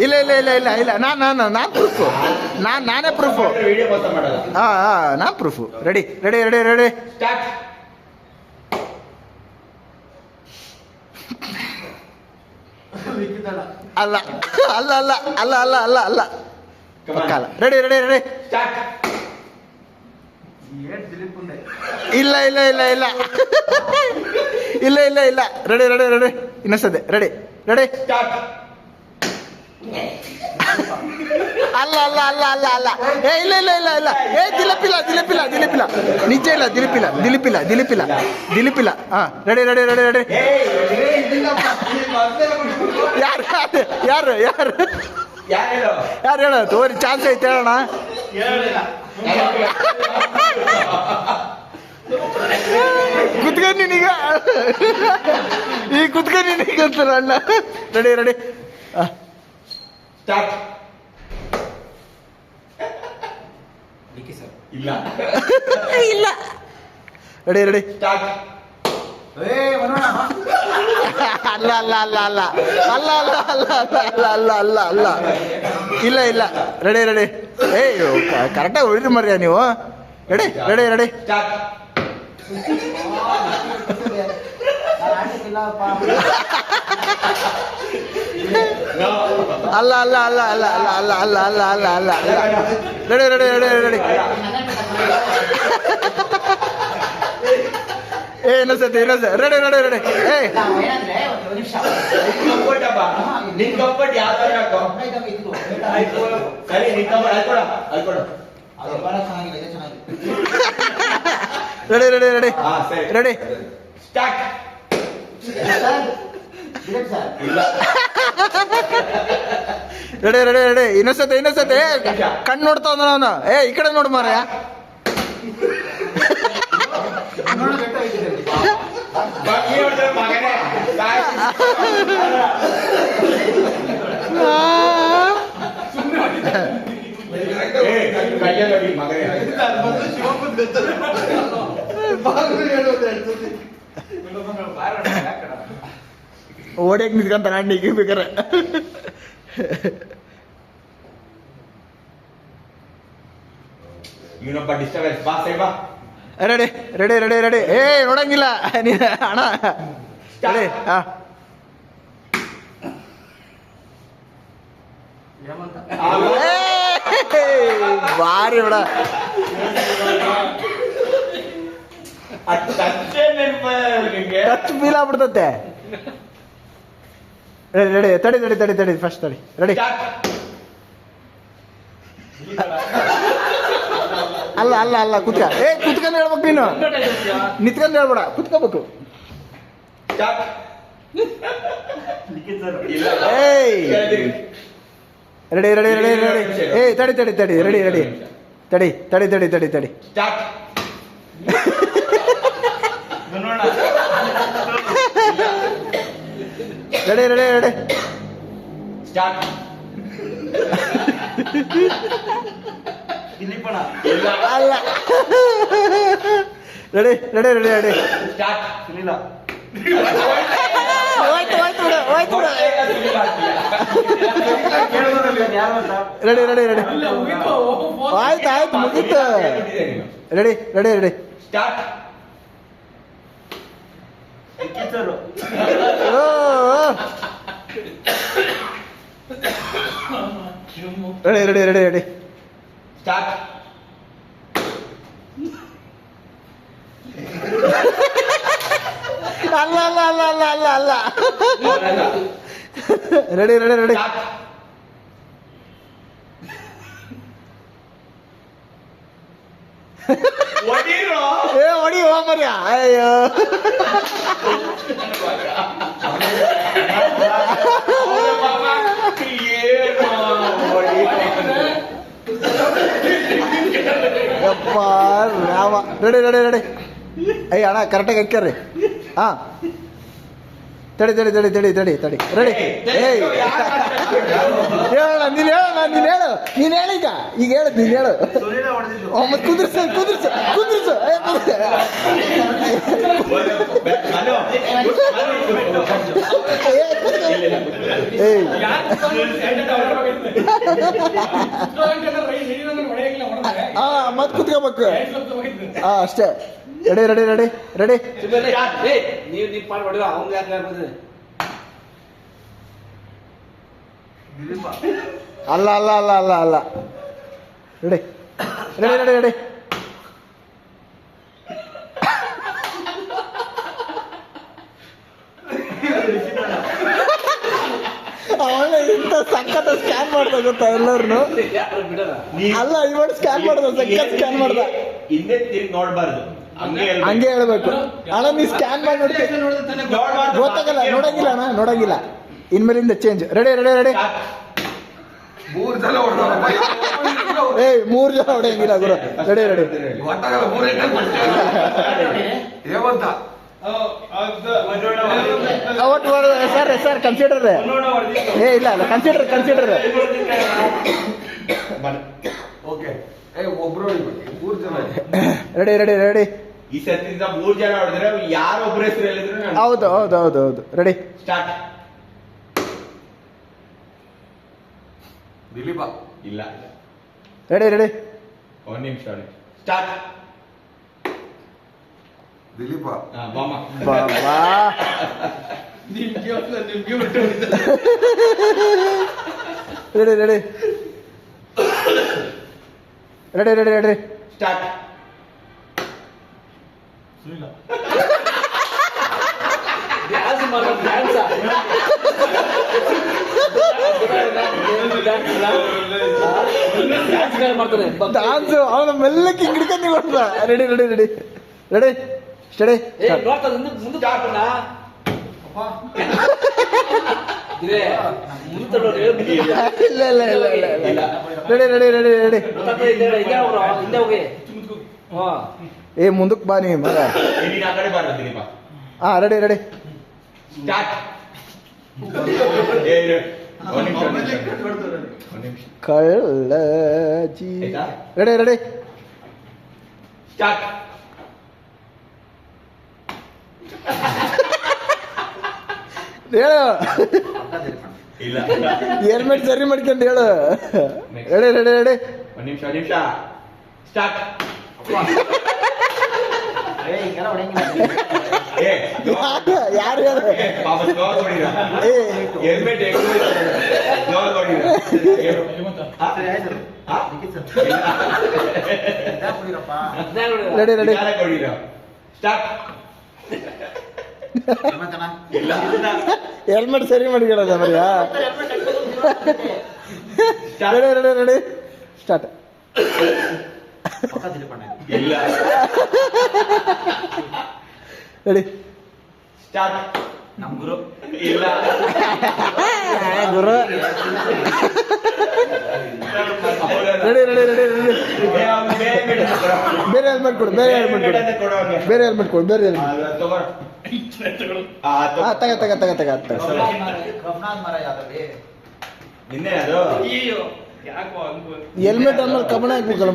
ಇಲ್ಲ ಇಲ್ಲ ಇಲ್ಲ ಇಲ್ಲ ಇಲ್ಲ ನಾನು ಪ್ರೂಫು ನಾನೇ ಪ್ರೂಫು. ನಾನು proof. Ready ready ready ready ಅಲ್ಲ ಅಲ್ಲ ಅಲ್ಲ ಅಲ್ಲ ಅಲ್ಲ ಅಲ್ಲ ಅಲ್ಲ ಪಕ್ಕ ಅಲ್ಲ. ರೆಡಿ ರೆಡಿ ರೆಡಿ ಇಲ್ಲ ಇಲ್ಲ ಇಲ್ಲ ಇಲ್ಲ ಇಲ್ಲ ಇಲ್ಲ ಇಲ್ಲ ರೆಡಿ ರೆಡಿ ರೆಡಿ ಇನ್ನೊಂದ್ಸತಿ ರೆಡಿ ರೆಡಿ ಅಲ್ಲ ಅಲ್ಲ ಅಲ್ಲ ಅಲ್ಲ ಅಲ್ಲ ಏ ಇಲ್ಲ ಇಲ್ಲ ಇಲ್ಲ ಇಲ್ಲ ಏ ದಿಲೀಪಿಲ್ಲ ದಿಲೀಪಿಲ್ಲ ದಿಲೀಪಿಲ್ಲ ನಿಜ ಇಲ್ಲ ದಿಲೀಪಿಲ್ಲ ದಿಲೀಪಿಲ್ಲ ದಿಲೀಪಿಲ್ಲ ದಿಲೀಪಿಲ್ಲ ಹಾಂ ರೆಡಿ ರೆಡಿ ರೆಡಿ ರೆಡಿ ಯಾರು ಯಾರು ಯಾರು ಯಾರು ಹೇಳ ತೋರಿ ಚಾನ್ಸ್ ಐತೆ ಹೇಳೋಣ. ಕುತ್ಕ ನೀನೀಗ ಈ ಕುತ್ಕ ನೀನೀಗ ಅಂತಾರ ಅಣ್ಣ. ರೆಡಿ ರೆಡಿ ಇಲ್ಲ ಇಲ್ಲ ರೆಡಿ ರೆಡಿ ಅಲ್ಲ ಅಲ್ಲ ಅಲ್ಲ ಅಲ್ಲ ಅಲ್ಲ ಅಲ್ಲ ಅಲ್ಲ ಅಲ್ಲ ಅಲ್ಲ ಅಲ್ಲ ಅಲ್ಲ ಇಲ್ಲ ಇಲ್ಲ ರೆಡಿ ರೆಡಿ ಏಯ್ ಕರೆಕ್ಟಾಗಿ ಹೊಡಿರಿ ಮರ್ಯ ನೀವು. ರೆಡಿ ರೆಡಿ ರೆಡಿ ಅಲ್ಲ ಅಲ್ಲ ಅಲ್ಲ ಅಲ್ಲ ಅಲ್ಲ ಅಲ್ಲ ಅಲ್ಲ ಅಲ್ಲ ಅಲ್ಲ ಅಲ್ಲ ಅಲ್ಲ ರೆಡಿ ರೆಡಿ ರೆಡಿ ರೆಡಿ ಏ ಇನ್ನೊಂದ್ಸತಿ ಇನ್ನೊಂದ್ಸತಿ ರೆಡಿ ರೆಡಿ ರೆಡಿ ಏ ready ready ready ready ready ready ready ಇನ್ನೊಂದ್ಸತಿ ಇನ್ನೊಂದ್ಸತಿ ಕಣ್ಣು ನೋಡ್ತಾ ಅಂದ ಅವನು. ಏ ಈ ಕಡೆ ನೋಡು ಮಾರ್ಯ. ಓಡ್ಯಾಕ ನಿಂತ್ಕೊಂತ ಅಣ್ಣಿಗೆ ಬೇಕಾರೆ. ಇವನೊಬ್ಬ ಡಿಸ್ಟರ್ಬೆನ್ಸ್ ಬಾ ಸೈ ಬಾ. ರೆಡಿ ರೆಡಿ ರೆಡಿ ರೆಡಿ ಏ ನೋಡಂಗಿಲ್ಲ ನೀನು ಅಣ್ಣ. ರೆಡಿ ಹಾ ಬಾರಿ ಬಿಡ. ಟಚ್ ಫೀಲ್ ಆಗ್ಬಿಡ್ತತೆ. ರೆಡಿ ರೆಡಿ ತಡಿ ತಡಿ ತಡಿ ತಡಿ ಫಸ್ಟ್ ತಡಿ ರೆಡಿ. ಅಲ್ಲ ಅಲ್ಲ ಅಲ್ಲ ಕುತ್ಕ. ಏ ಕುತ್ಕೊಂಡು ಹೇಳ್ಬೇಕು ನೀನು, ನಿತ್ಕೊಂಡು ಹೇಳ್ಬೇಡ, ಕುತ್ಕೋಬೇಕು. ಏಯ್ ರೆಡಿ ರೆಡಿ ರೆಡಿ ರೆಡಿ ಏಯ್ ತಡಿ ತಡಿ ತಡಿ ರೆಡಿ ರೆಡಿ ತಡಿ ತಡಿ ತಡಿ ತಡಿ ತಡಿ ರೆಡಿ ರೆಡಿ ರೆಡಿ ಅಲ್ಲ ರೆಡಿ ರೆಡಿ ರೆಡಿ ರೆಡಿ ಹೋಯ್ತು ಹೋಯ್ತು ಬಿಡು ಹೋಯ್ತು ಬಿಡು. ರೆಡಿ ರೆಡಿ ರೆಡಿ ಆಯ್ತು ಆಯ್ತು ಮುಗೀತು. Ready ready ready ready ready ready ready ಅಲ್ಲ ಅಲ್ಲ ಅಲ್ಲ ಅಲ್ಲ ಅಲ್ಲ ಅಲ್ಲ ರೆಡಿ ರೆಡಿ ರೆಡಿ ಏ ಹೊಡಿ ಹೋ ಮರ್ಯ. ಅಯ್ಯೋ ಯಪ್ಪ ರಾಮ. ರೆಡಿ ರೆಡಿ ರೆಡಿ ಅಯ್ಯ ಅಣ್ಣ ಕರೆಕ್ಟಾಗಿ ಹಾಕ್ಯಾರ್ರಿ. ಹಾಂ ತಡಿ ತಡಿ ತಡಿ ತಡಿ ತಡಿ ತಡಿ ರೆಡಿ. ಏಯ್ ಹೇಳೋಣ ನೀನು ಹೇಳೋಣ ನೀನು ಹೇಳು ನೀನು ಹೇಳೀಗ ಈಗ ಹೇಳು ನೀನು ಹೇಳು. ಮತ್ತೆ ಕುದುರ್ಸು ಕುದುರ್ಸು ಕುದುರ್ಸು ಏಯ್ ಹಾ ಮತ್ ಕುತ್ಕೋಬೇಕು ಹಾ ಅಷ್ಟೇ ರೆಡಿ ರೆಡಿ ರೆಡಿ ರೆಡಿ ನೀವು ನಿಪ್ ಮಾಡಿ ಹೊಡೆದ ಅವ್ನ್ ಯಾಕೆ ಬರ್ಬೋದು ಅಲ್ಲ ಅಲ್ಲ ಅಲ್ಲ ಅಲ್ಲ ಅಲ್ಲ ರೆಡಿ ರೆಡಿ ರೆಡಿ ರೆಡಿ ಅವನ ಇಂತ ಸಖತ್ ಸ್ಕ್ಯಾನ್ ಮಾಡ್ದ ಗೊತ್ತಾ ಎಲ್ಲರನ್ನು ಯಾರು ಬಿಡಲ್ಲ ಅಲ್ಲ ಇವಾಗ ಸ್ಕ್ಯಾನ್ ಮಾಡ್ದ ಸಖತ್ ಸ್ಕ್ಯಾನ್ ಮಾಡ್ದ ಹಿಂದೆ ತಿರುಗಿ ನೋಡ್ಬಾರ್ದು ಹಂಗೆ ಹೇಳ್ಬೇಕು ಅಣ್ಣ ನೀ ಸ್ಕ್ಯಾನ್ ಮಾಡಿ ನೋಡ್ತೀನಿ ಗೊತ್ತಾಗಲ್ಲ ನೋಡಂಗಿಲ್ಲ ಅಣ್ಣ ನೋಡಂಗಿಲ್ಲ ಇನ್ಮೇಲಿಂದ ಚೇಂಜ್ ರೆಡಿ ರೆಡಿ ರೆಡಿ ಮೂರ್ ಸಲ ಹೊಡೆದವಪ್ಪ. ಏಯ್ 3 ಜನ ಹೊಡೆಯಂಗಿಲ್ಲ ಗುರು ರೆಡಿ ರೆಡಿ ಗೊತ್ತಾಗಲ್ಲ, ಮೂರೇ ಟೈಮ್ ಹೇಮಂತ ಅವತ್ತು ಸರ್ ಸರ್ ಕನ್ಸಿಡರ್ ಏ ಇಲ್ಲ ಇಲ್ಲ ಕನ್ಸಿಡರ್ ಕನ್ಸಿಡರ್ ಓಕೆ ಒಬ್ರು ಹೊಡಿಬೇಕು, ಮೂರ್ ಜನ ರೆಡಿ ರೆಡಿ ರೆಡಿ ಈ ಸತಿಂದ 3 ಜನ ಹೊಡೆದ್ರೆ ಯಾರೊಬ್ರ ಹೆಸರು ಹೇಳಿದ್ರು ಹೌದು ಹೌದು ಹೌದು ಹೌದು ರೆಡಿ ಸ್ಟಾರ್ಟ್ ದಿಲೀಪ ಇಲ್ಲ ರೆಡಿ ರೆಡಿ ಒಂದ್ ನಿಮಿಷ ಸ್ಟಾರ್ಟ್ ದಿಲೀಪ ಬಾಮ ಬಾಬಾ ready ready ready ready ready start dance ಮಾಡೋ ಡ್ಯಾನ್ಸ್ ಡ್ಯಾನ್ಸ್ ಮಾಡ್ತಾರೆ ಡಾನ್ಸ್ ಅವನ ಮೆಲ್ಲಕ್ಕೆ ಹಿಡ್ಕೊಂಡು ಕೊಡ್ದ ready ready ready ready steady ಏ ನೋಡ್ತಾ ಮುಂದೆ ಹಾಕೋಣ ಇದೆ ಮುಂದೆ ನೋಡಿ ಇಲ್ಲ ಇಲ್ಲ ಇಲ್ಲ ಇಲ್ಲ ಇಲ್ಲ ರೆಡಿ ರೆಡಿ ರೆಡಿ ರೆಡಿ ಇದೆ ಅವರು ಹಿಂದೆ ಹೋಗಿ ಹಾ ಏ ಮುಂದಕ್ಕೆ ಬಾ ನೀ ಮಗ ನೀನ್ ಆ ಕಡೆ ಬಾರ ದಿಲೀಪ ಹಾ ರೆಡಿ ರೆಡಿ ಸ್ಟಾರ್ಟ್ ಒಂದ್ ನಿಮಿಷ ಕಳ್ಳಜಿ ಆಯ್ತಾ? ರೆಡಿ ರೆಡಿ ಸ್ಟಾರ್ಟ್ ಹೇಳು ಇಲ್ಲ ಹೆಲ್ಮೆಟ್ ಸರಿ ಮಾಡ್ಕೊಂಡು ಹೇಳು ರೆಡಿ ರೆಡಿ ರೆಡಿ ಒಂದ್ ನಿಮಿಷ ಸ್ಟಾರ್ಟ್ ಏ ಯಾರು ಹೇಳು ಪಾಪ ಸ್ಲೋರ್ ನೋಡಿರ ಏ ಹೆಲ್ಮೆಟ್ ಸ್ಲೋರ್ ನೋಡಿರ ರೆಡಿ ರೆಡಿ ನೋಡಿರ ಸ್ಟಾರ್ಟ್ ಇಲ್ಲ ಹೆಲ್ಮೆಟ್ ಸರಿ ಮಾಡ್ಕೊಳ್ಳೋದ ಮರಿಯಾ ರೆಡಿ ರೆಡಿ ರೆಡಿ ಸ್ಟಾರ್ಟ್ ಇಲ್ಲ ರೆಡಿ ಸ್ಟಾರ್ಟ್ ಇಲ್ಲ ಗುರು ರೆಡಿ ರೆಡಿ ರೆಡಿ ರೆಡಿ ಬೇರೆ ಹೆಲ್ಮೆಟ್ ಕೊಡು ಬೇರೆ ಹೆಲ್ಮೆಟ್ ಕೊಡು ಬೇರೆ ಹೆಲ್ಮೆಟ್ ಕೊಡು ಬೇರೆ ಹೆಲ್ಮೆಟ್ ಹಾ ತಗ ತಗ ತಗ ತಗ ತಗ ನಿನ್ನೆ ಅದು ಹೆಲ್ಮೆಟ್ ಆದ್ಮೇಲೆ ಕಮಣ ಹಾಕ್ಬೇಕಲ್ಲ